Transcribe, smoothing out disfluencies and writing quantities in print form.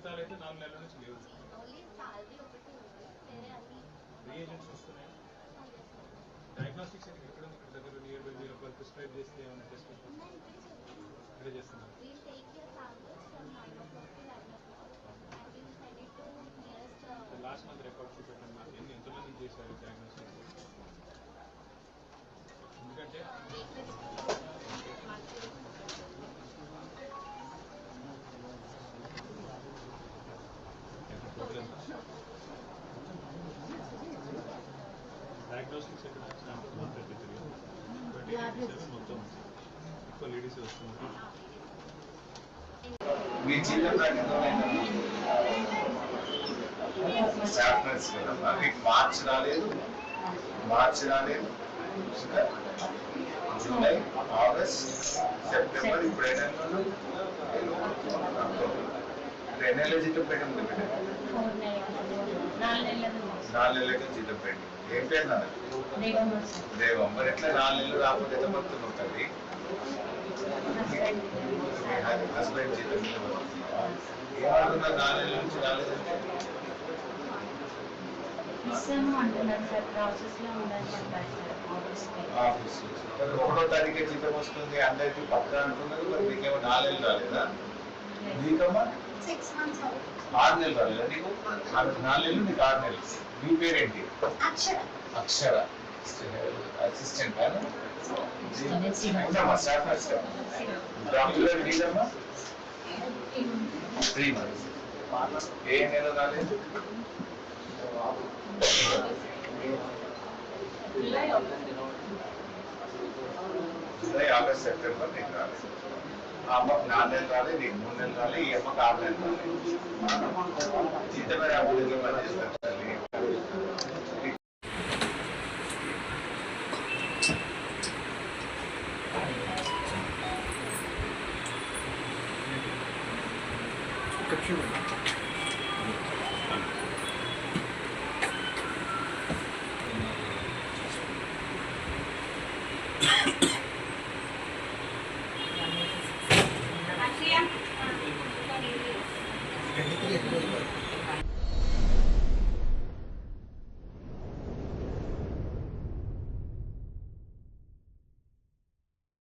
మిగతాలు అయితే 4 నెలల నుంచి లేవు. రీఏజెంట్స్ వస్తున్నాయి. డయాగ్నోస్టిక్స్ ఎక్కడ ఉంది? ఇక్కడ దగ్గర నియర్ బై మీరు ఒకరు ప్రిస్క్రైబ్ చేస్తే ఏమైనా టెస్ట్ ఇక్కడే చేస్తున్నారు. లాస్ట్ మంత్ రికార్డ్ చూపెట్టండి మాకు ఎంతమంది చేశారు డయాగ్నోస్టిక్స్. ఎందుకంటే డయాగ్నోస్టిక్స్ ఎక్కడ మొత్తం ఎక్కువ లేడీస్ వస్తున్నారు. మీ చిన్న మీకు మార్చ్ రాలేదు, జూలై, ఆగస్ట్, సెప్టెంబర్, ఇప్పుడు ఎన్ని నెలల జీతం పెట్టింది? 4 నెలలకి జీతం పెట్టి ఏం పేరు నాన్న? దేవం. మరి ఎట్లా 4 నెలలు రాకపోతే ఎంత మొత్తం ఉంటుంది? హస్బెండ్ జీతం ఏమంటున్నారు? 4 నెలల నుంచి రాలేదంటే ఒకటో తారీఖే జీతం వస్తుంది అందరికి పక్క అంటున్నారు. మరి మీకేమో 4 నెలలు రాలేదా? నీకమ్మా 6 నెలలు రాలేదా? నీకు 4 నెలలు, నీకు 6 నెలలు. మీ పేరేంటి? Akshara. Assistant staff nurse. Doctor నీదమ్మా 3 months. ఏ నెల రాలేదు? జూలై, ఆగస్ట్, సెప్టెంబర్ నీకు రాలేదు. ఆ అమ్మకు 4 నెలలు రాలేదు, నీకు 3 నెలలు రాలేదు, ఈ అమ్మకు 6 నెలలు రాలేదు. జీతమే రాబోతుంది పనిచేస్తారు. Gracias.